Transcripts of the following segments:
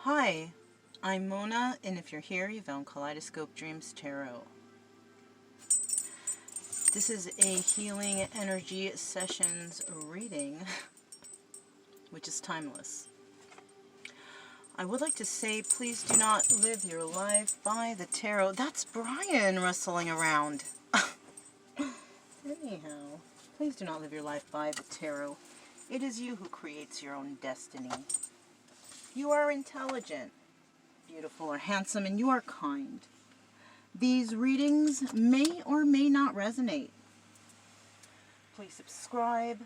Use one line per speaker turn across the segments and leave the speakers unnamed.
Hi, I'm Mona, and if you're here, you found Kaleidoscope Dreams Tarot. This is a healing energy sessions reading, which is timeless. I would like to say, please do not live your life by the tarot. That's Brian rustling around. Anyhow, please do not live your life by the tarot. It is you who creates your own destiny. You are intelligent, beautiful, or handsome, and you are kind. These readings may or may not resonate. Please subscribe,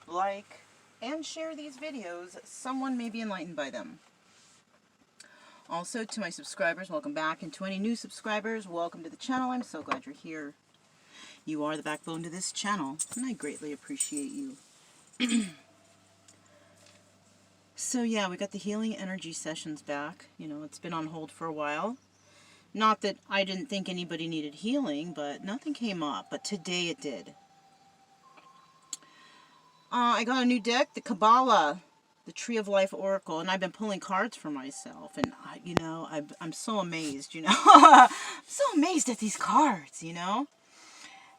like, and share these videos. Someone may be enlightened by them. Also, to my subscribers, welcome back. And to any new subscribers, welcome to the channel. I'm so glad you're here. You are the backbone to this channel, and I greatly appreciate you. So yeah, we got the healing energy sessions back. You know, it's been on hold for a while. Not that I didn't think anybody needed healing, but nothing came up. But today it did. I got a new deck, the Kabbalah, the Tree of Life Oracle, and I've been pulling cards for myself. And, you know, I'm so amazed, you know. I'm so amazed at these cards, you know.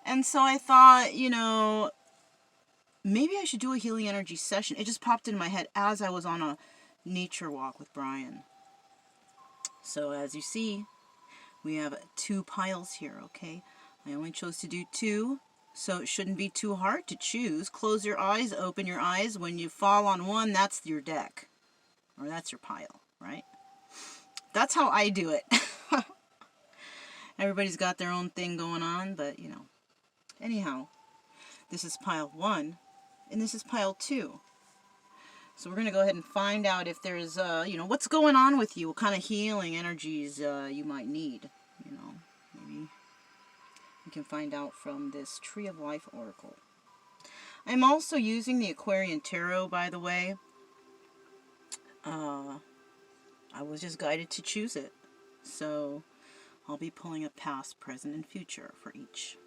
And so I thought, you know, maybe I should do a healing energy session. It just popped into my head as I was on a nature walk with Brian. So as you see, we have 2 piles here, okay? I only chose to do 2, so it shouldn't be too hard to choose. Close your eyes, open your eyes. When you fall on one, that's your deck. Or that's your pile, right? That's how I do it. Everybody's got their own thing going on, but, you know. Anyhow, this is pile 1, and this is pile 2. So we're going to go ahead and find out if there's, you know, what's going on with you, what kind of healing energies you might need. You know, maybe you can find out from this Tree of Life Oracle. I'm also using the Aquarian Tarot, by the way. I was just guided to choose it. So I'll be pulling up past, present, and future for each.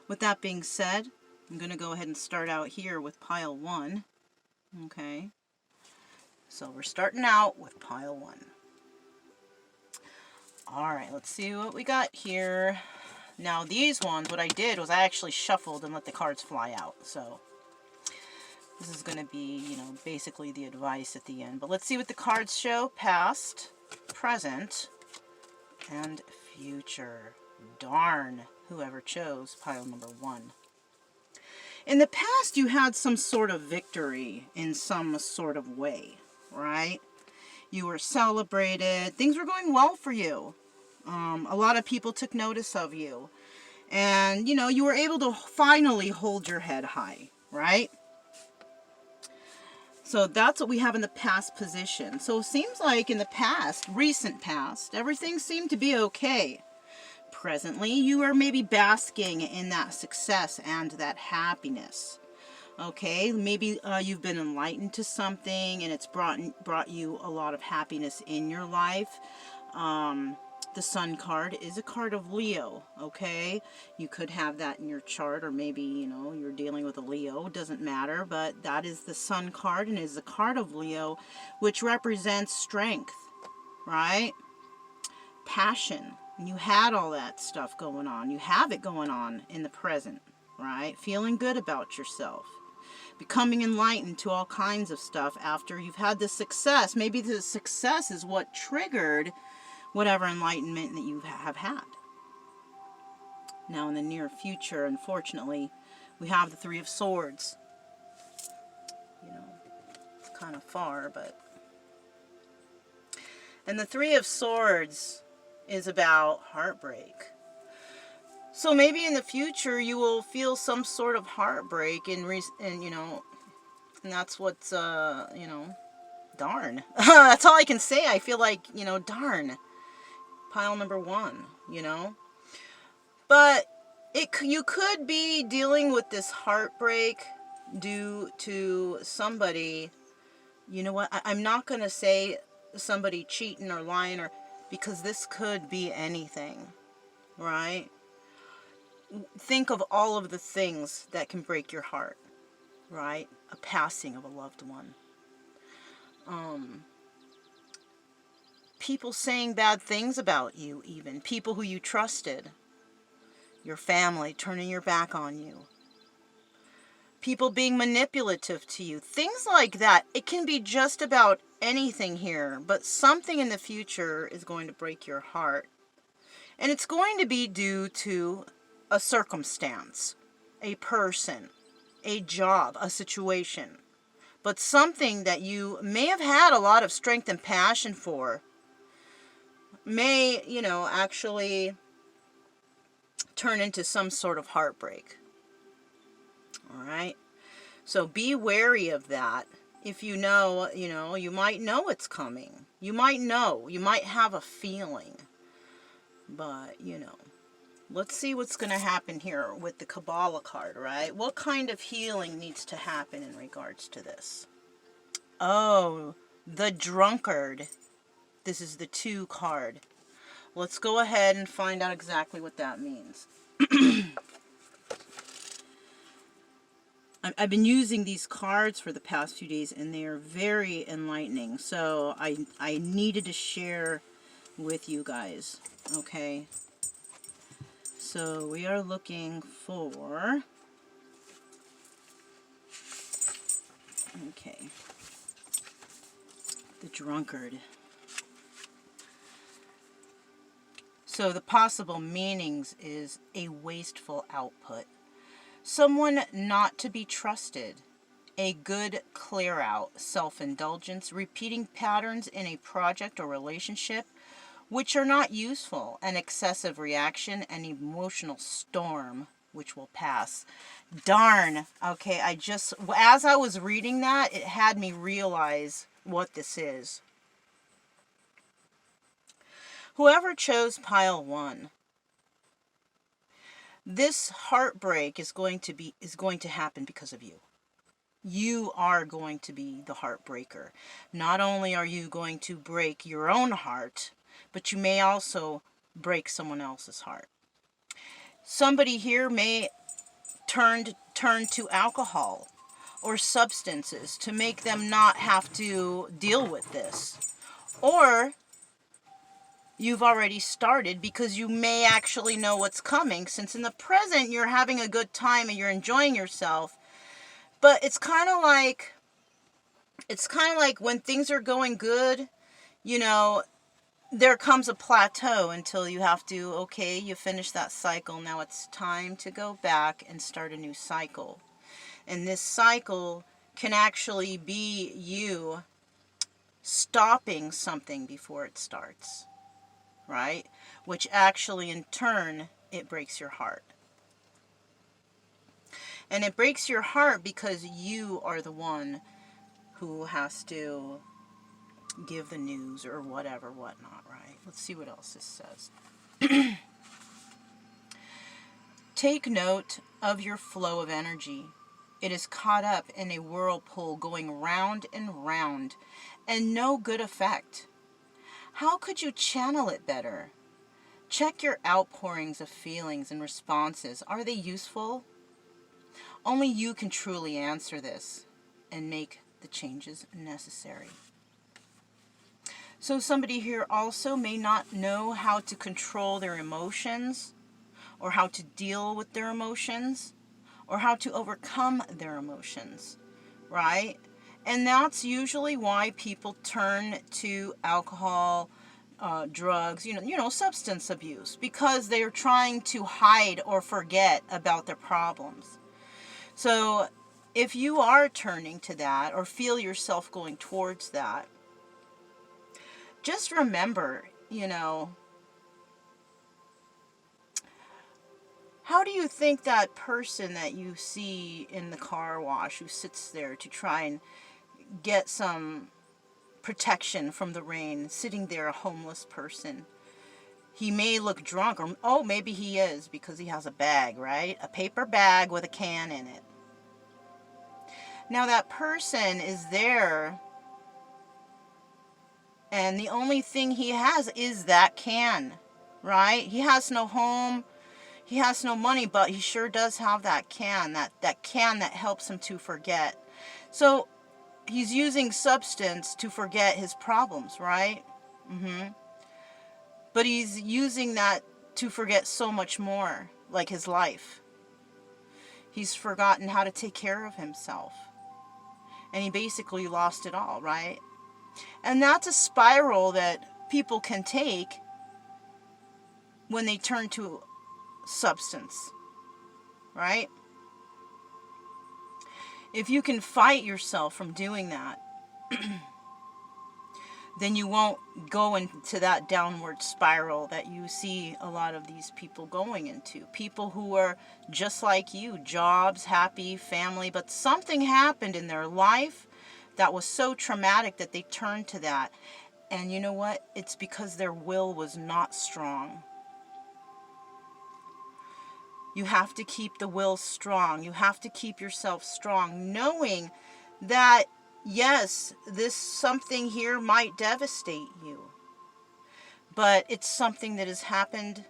With that being said, I'm going to go ahead and start out here with pile 1. Okay, so we're starting out with pile 1. Alright, let's see what we got here. Now these ones, what I did was I actually shuffled and let the cards fly out. So this is going to be, you know, basically the advice at the end. But let's see what the cards show. Past, present, and future. Darn, whoever chose pile number 1. In the past, you had some sort of victory in some sort of way, right? You were celebrated. Things were going well for you. A lot of people took notice of you. And, you know, you were able to finally hold your head high, right? So that's what we have in the past position. So it seems like in the past, recent past, everything seemed to be okay. Presently, you are maybe basking in that success and that happiness. Okay, maybe you've been enlightened to something and it's brought you a lot of happiness in your life. The Sun card is a card of Leo, okay? You could have that in your chart, or maybe, you know, you're dealing with a Leo. It doesn't matter, but that is the Sun card, and it is a card of Leo, which represents strength, right? Passion. And you had all that stuff going on. You have it going on in the present, right? Feeling good about yourself. Becoming enlightened to all kinds of stuff after you've had the success. Maybe the success is what triggered whatever enlightenment that you have had. Now in the near future, unfortunately, we have the 3 of Swords. You know, it's kind of far, but... And the 3 of Swords is about heartbreak. So maybe in the future you will feel some sort of heartbreak and you know, and that's what's you know, darn. That's all I can say. I feel like, you know, darn. Pile number 1, you know. But you could be dealing with this heartbreak due to somebody, you know what, I'm not going to say somebody cheating or lying, or because this could be anything, right? Think of all of the things that can break your heart, right? A passing of a loved one. people saying bad things about you even. People who you trusted. Your family turning your back on you. People being manipulative to you. Things like that. It can be just about anything here. But something in the future is going to break your heart. And it's going to be due to a circumstance, a person, a job, a situation. But something that you may have had a lot of strength and passion for may, you know, actually turn into some sort of heartbreak. All right? So be wary of that. If you know, you might know it's coming. You might know. You might have a feeling. But, let's see what's going to happen here with the Kabbalah card, right? What kind of healing needs to happen in regards to this? Oh, the Drunkard. This is the 2 card. Let's go ahead and find out exactly what that means. I've been using these cards for the past few days, and they are very enlightening. So I needed to share with you guys. Okay. So we are looking for... Okay. The Drunkard. So the possible meanings is a wasteful output. Someone not to be trusted. A good clear out. Self-indulgence. Repeating patterns in a project or relationship which are not useful. An excessive reaction. An emotional storm which will pass. Darn. Okay, as I was reading that, it had me realize what this is. Whoever chose pile 1, this heartbreak is going to happen because of you. You are going to be the heartbreaker. Not only are you going to break your own heart, but you may also break someone else's heart. Somebody here may turn to alcohol or substances to make them not have to deal with this. Or you've already started because you may actually know what's coming, since in the present you're having a good time and you're enjoying yourself. But it's kind of like when things are going good, there comes a plateau until you have to, okay, you finish that cycle. Now it's time to go back and start a new cycle. And this cycle can actually be you stopping something before it starts, right? Which actually in turn, it breaks your heart. And it breaks your heart because you are the one who has to give the news or whatever, whatnot, right? Let's see what else this says. Take note of your flow of energy. It is caught up in a whirlpool going round and round, and no good effect. How could you channel it better? Check your outpourings of feelings and responses. Are they useful? Only you can truly answer this and make the changes necessary. So somebody here also may not know how to control their emotions, or how to deal with their emotions, or how to overcome their emotions, right? And that's usually why people turn to alcohol, drugs, substance abuse, because they're trying to hide or forget about their problems. So if you are turning to that or feel yourself going towards that, just remember, how do you think that person that you see in the car wash who sits there to try and get some protection from the rain, sitting there, a homeless person, he may look drunk, or maybe he is because he has a bag, right? A paper bag with a can in it. Now that person is there, and the only thing he has is that can, right? He has no home, he has no money, but he sure does have that can, that can that helps him to forget. So he's using substance to forget his problems, right? But he's using that to forget so much more, like his life. He's forgotten how to take care of himself. And he basically lost it all, right? And that's a spiral that people can take when they turn to substance, right? If you can fight yourself from doing that, then you won't go into that downward spiral that you see a lot of these people going into. People who are just like you, jobs, happy, family, but something happened in their life that was so traumatic that they turned to that. And you know what? It's because their will was not strong. You have to keep the will strong. You have to keep yourself strong, knowing that yes, this something here might devastate you, but it's something that has happened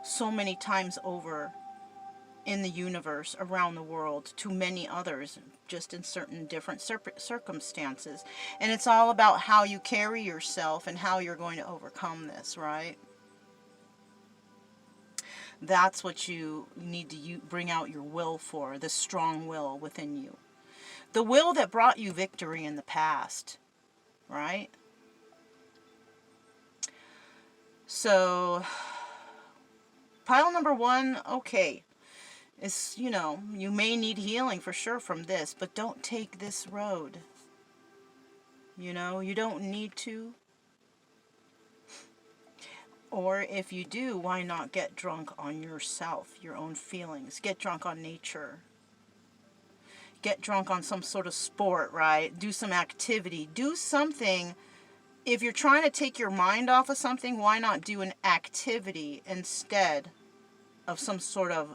so many times over in the universe, around the world, to many others, just in certain different circumstances. And it's all about how you carry yourself and how you're going to overcome this, right? That's what you need to bring out your will for, the strong will within you. The will that brought you victory in the past, right? So, pile number 1, okay. It's, you know, you may need healing for sure from this, but don't take this road. You know, you don't need to. Or if you do, why not get drunk on yourself, your own feelings? Get drunk on nature. Get drunk on some sort of sport, right? Do some activity. Do something. If you're trying to take your mind off of something, why not do an activity instead of some sort of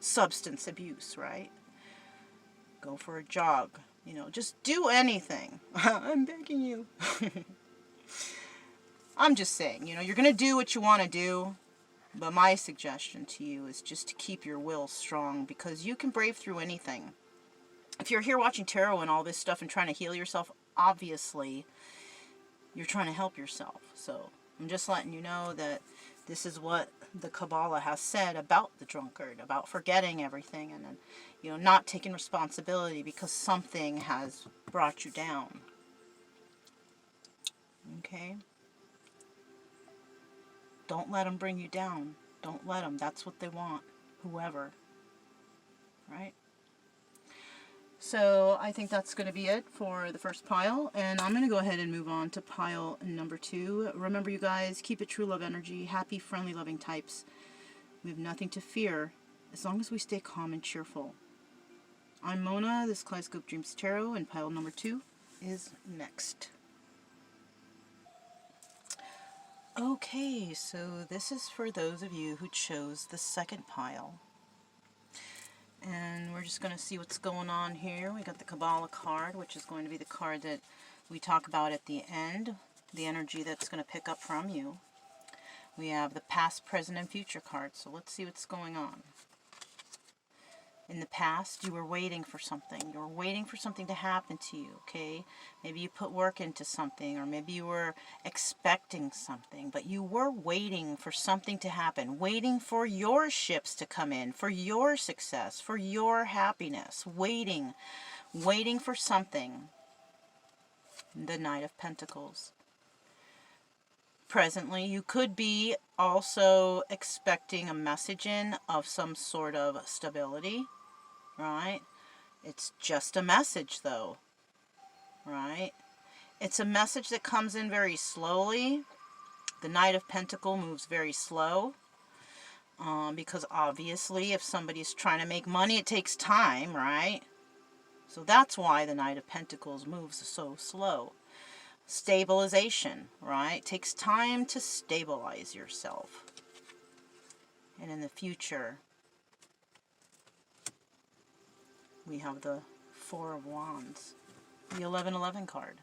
substance abuse, right? Go for a jog. You know, just do anything. I'm begging you. I'm just saying, you know, you're going to do what you want to do. But my suggestion to you is just to keep your will strong, because you can brave through anything. If you're here watching tarot and all this stuff and trying to heal yourself, obviously you're trying to help yourself. So I'm just letting you know that this is what the Kabbalah has said about the drunkard, about forgetting everything and then, you know, not taking responsibility because something has brought you down. Okay? Don't let them bring you down. Don't let them. That's what they want. Whoever. Right? So I think that's going to be it for the first pile, and I'm going to go ahead and move on to pile number 2. Remember, you guys, keep it true love energy, happy, friendly, loving types. We have nothing to fear as long as we stay calm and cheerful. I'm Mona, this is Kaleidoscope Dreams Tarot, and pile number 2 is next. Okay, so this is for those of you who chose the second pile. And we're just going to see what's going on here. We got the Kabbalah card, which is going to be the card that we talk about at the end, the energy that's going to pick up from you. We have the past, present, and future cards, so let's see what's going on. In the past, you were waiting for something. You were waiting for something to happen to you, okay? Maybe you put work into something, or maybe you were expecting something, but you were waiting for something to happen, waiting for your ships to come in, for your success, for your happiness, waiting for something. The Knight of Pentacles. Presently, you could be also expecting a message in of some sort of stability, right? It's just a message, though, right? It's a message that comes in very slowly. The Knight of Pentacles moves very slow, because obviously if somebody's trying to make money, it takes time, right? So that's why the Knight of Pentacles moves so slow. Stabilization, right? It takes time to stabilize yourself. And in the future, we have the Four of Wands, the 1111 card.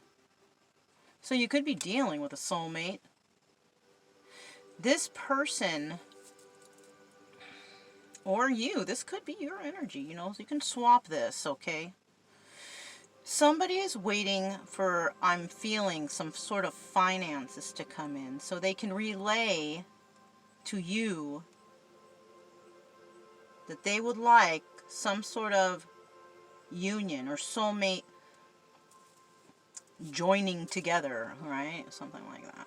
So you could be dealing with a soulmate. This person, or you, this could be your energy, you know, so you can swap this, okay? Somebody is waiting for, I'm feeling, some sort of finances to come in so they can relay to you that they would like some sort of union or soulmate joining together, right? Something like that.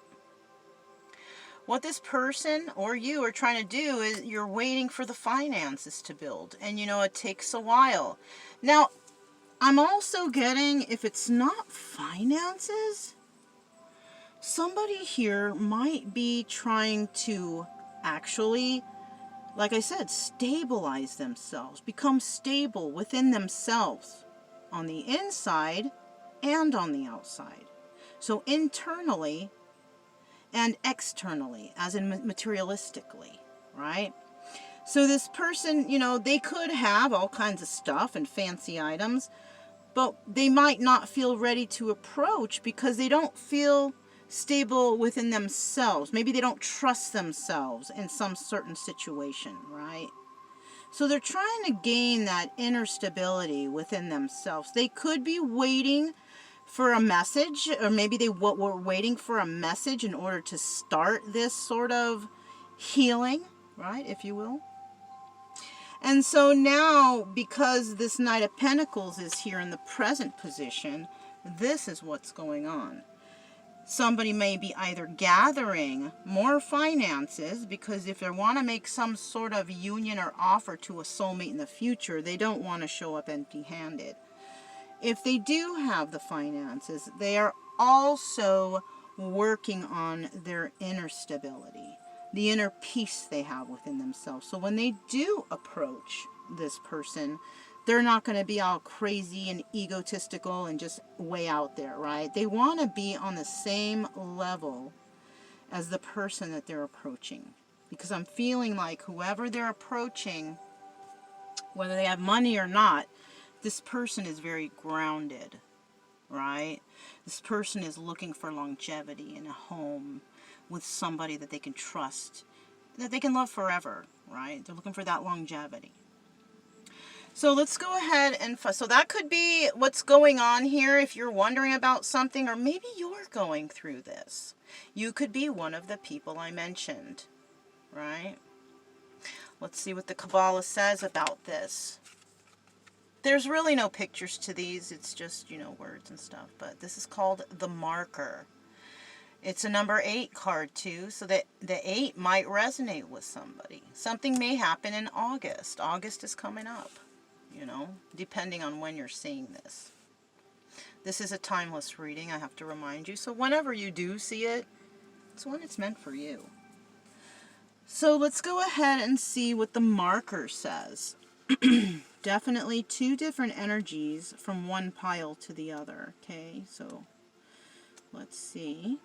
What this person or you are trying to do is you're waiting for the finances to build. And you know, it takes a while. Now, I'm also getting, if it's not finances, somebody here might be trying to actually, like I said, stabilize themselves, become stable within themselves on the inside and on the outside. So internally and externally, as in materialistically, right? So this person, you know, they could have all kinds of stuff and fancy items, but they might not feel ready to approach because they don't feel stable within themselves. Maybe they don't trust themselves in some certain situation, right? So they're trying to gain that inner stability within themselves. They could be waiting for a message, or maybe they were waiting for a message in order to start this sort of healing, right, if you will. And so now, because this Knight of Pentacles is here in the present position, this is what's going on. Somebody may be either gathering more finances, because if they want to make some sort of union or offer to a soulmate in the future, they don't want to show up empty-handed. If they do have the finances, they are also working on their inner stability, the inner peace they have within themselves. So when they do approach this person, they're not going to be all crazy and egotistical and just way out there, right? They want to be on the same level as the person that they're approaching. Because I'm feeling like whoever they're approaching, whether they have money or not, this person is very grounded, right? This person is looking for longevity in a home with somebody that they can trust, that they can love forever, right? They're looking for that longevity. So let's go ahead and, so that could be what's going on here if you're wondering about something, or maybe you're going through this. You could be one of the people I mentioned, right? Let's see what the Kabbalah says about this. There's really no pictures to these. It's just, you know, words and stuff. But this is called the marker. It's a number 8 card too, so that the 8 might resonate with somebody. Something may happen in August. August is coming up, you know, depending on when you're seeing this. This is a timeless reading, I have to remind you. So whenever you do see it, it's when it's meant for you. So let's go ahead and see what the marker says. Definitely 2 different energies from one pile to the other. Okay, so let's see.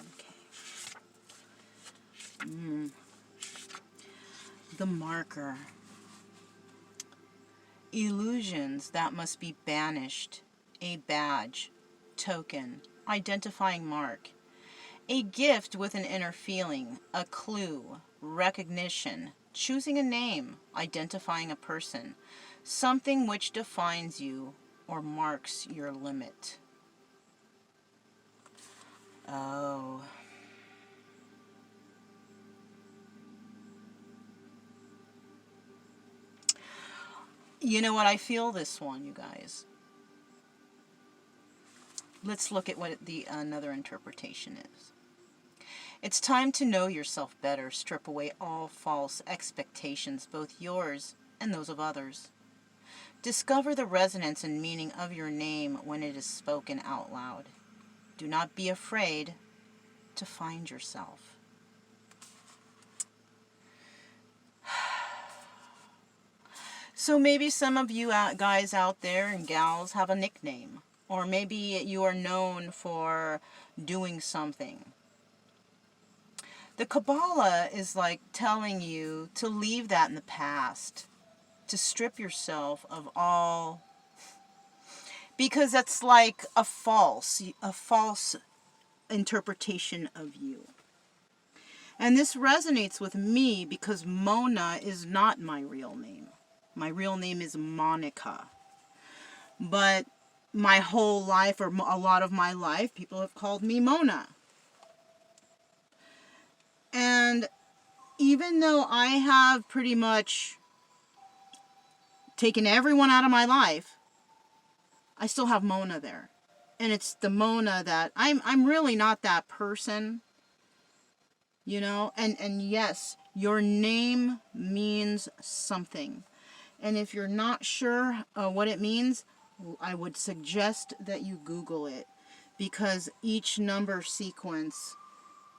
Okay. The marker. Illusions that must be banished. A badge, token, identifying mark. A gift with an inner feeling, a clue, recognition, choosing a name, identifying a person, something which defines you or marks your limit. Oh. You know what? I feel this one, you guys. Let's look at what the another interpretation is. It's time to know yourself better. Strip away all false expectations, both yours and those of others. Discover the resonance and meaning of your name when it is spoken out loud. Do not be afraid to find yourself. So maybe some of you guys out there and gals have a nickname. Or maybe you are known for doing something. The Kabbalah is like telling you to leave that in the past. To strip yourself of all. Because that's like a false interpretation of you. And this resonates with me because Mona is not my real name. My real name is Monika. But my whole life, or a lot of my life, people have called me Mona. And even though I have pretty much taken everyone out of my life, I still have Mona there. And it's the Mona that I'm really not that person, you know. And yes, your name means something. And if you're not sure what it means, I would suggest that you Google it, because each number sequence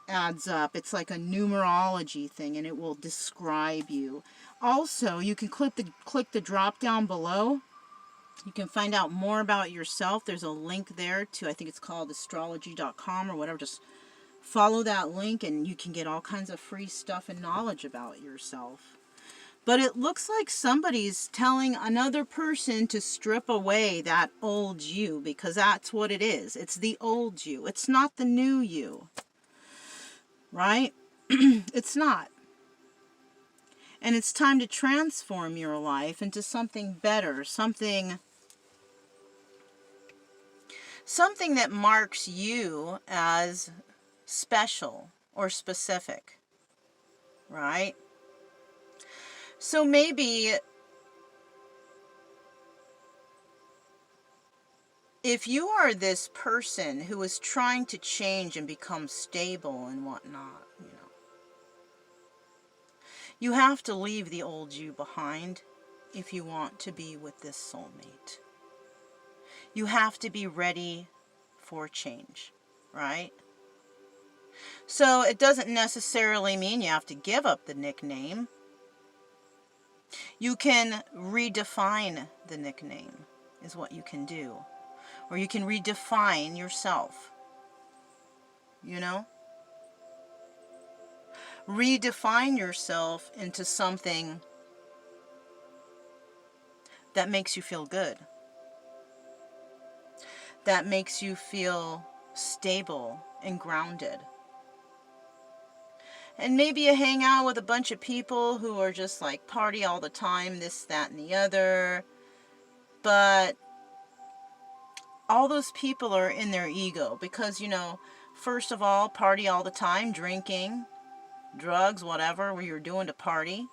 adds up. It's like a numerology thing, and it will describe you. Also, you can click the drop down below. You can find out more about yourself. There's a link there to, I think it's called astrology.com or whatever. Just follow that link and you can get all kinds of free stuff and knowledge about yourself. But it looks like somebody's telling another person to strip away that old you, because that's what it is. It's the old you. It's not the new you. Right? It's not. And it's time to transform your life into something better, something that marks you as special or specific, right? So maybe if you are this person who is trying to change and become stable and whatnot, you know, you have to leave the old you behind if you want to be with this soulmate. You have to be ready for change, right? So it doesn't necessarily mean you have to give up the nickname. You can redefine the nickname, is what you can do. Or you can redefine yourself, you know? Redefine yourself into something that makes you feel good. That makes you feel stable and grounded. And maybe you hang out with a bunch of people who are just like party all the time, this, that, and the other. But all those people are in their ego because, you know, first of all, party all the time, drinking, drugs, whatever you're doing to party.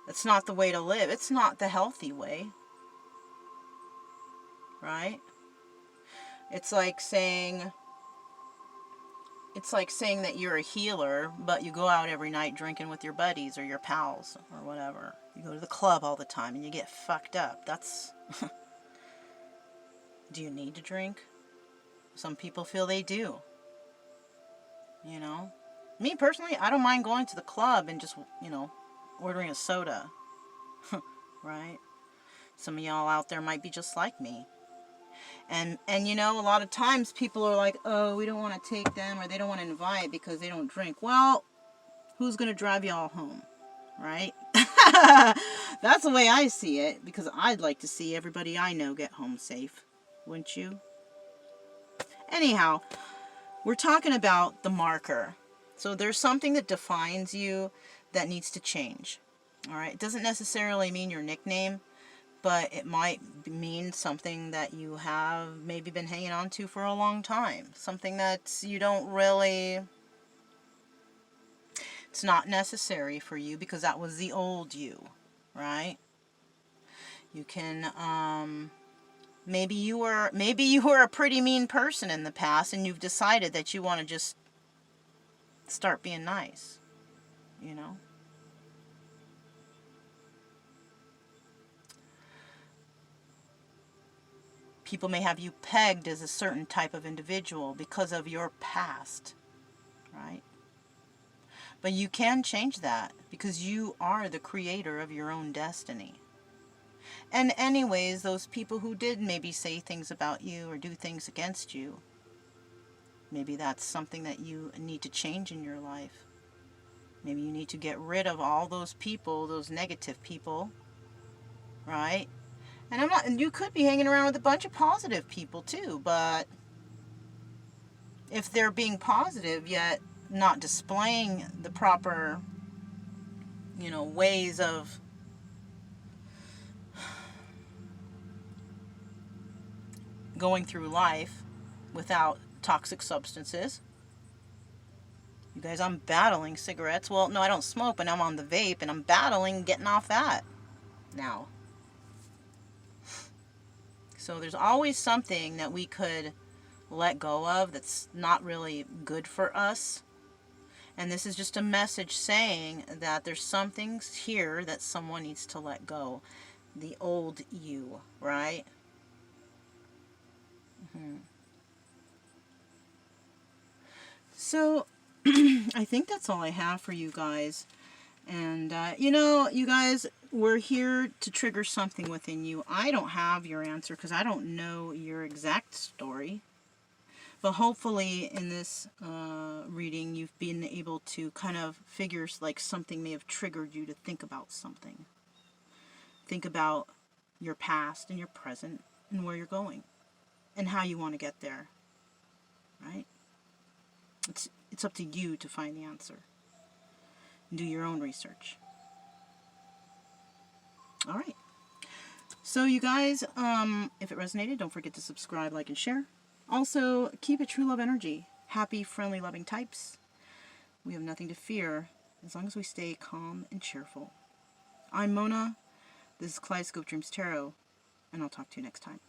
That's not the way to live. It's not the healthy way. Right? It's like saying that you're a healer, but you go out every night drinking with your buddies or your pals or whatever. You go to the club all the time and you get fucked up. That's... Do you need to drink? Some people feel they do. You know? Me personally, I don't mind going to the club and just, you know, ordering a soda. Right? Some of y'all out there might be just like me. And you know, a lot of times people are like, oh, we don't want to take them, or they don't want to invite because they don't drink. Well, who's going to drive y'all home? Right? That's the way I see it, because I'd like to see everybody I know get home safe. Wouldn't you? Anyhow, we're talking about the marker. So there's something that defines you that needs to change. All right? It doesn't necessarily mean your nickname, but it might mean something that you have maybe been hanging on to for a long time. Something that you don't really... It's not necessary for you because that was the old you, right? You can... Maybe you were a pretty mean person in the past and you've decided that you want to just start being nice, you know? People may have you pegged as a certain type of individual because of your past, right? But you can change that because you are the creator of your own destiny. And anyways, those people who did maybe say things about you or do things against you, maybe that's something that you need to change in your life. Maybe you need to get rid of all those people, those negative people, right? And you could be hanging around with a bunch of positive people too, but if they're being positive yet not displaying the proper, you know, ways of going through life without toxic substances. You guys, I'm battling cigarettes. Well, no, I don't smoke, but I'm on the vape, and I'm battling getting off that now. So there's always something that we could let go of that's not really good for us. And this is just a message saying that there's some things here that someone needs to let go. The old you, right? So I think that's all I have for you guys. And, you know, you guys, we're here to trigger something within you. I don't have your answer because I don't know your exact story. But hopefully in this reading, you've been able to kind of figure like something may have triggered you to think about something. Think about your past and your present and where you're going and how you want to get there. Right? It's up to you to find the answer. Do your own research. All right. So you guys, if it resonated, don't forget to subscribe, like, and share. Also, keep it true love energy. Happy, friendly, loving types. We have nothing to fear as long as we stay calm and cheerful. I'm Mona. This is Kaleidoscope Dreams Tarot, and I'll talk to you next time.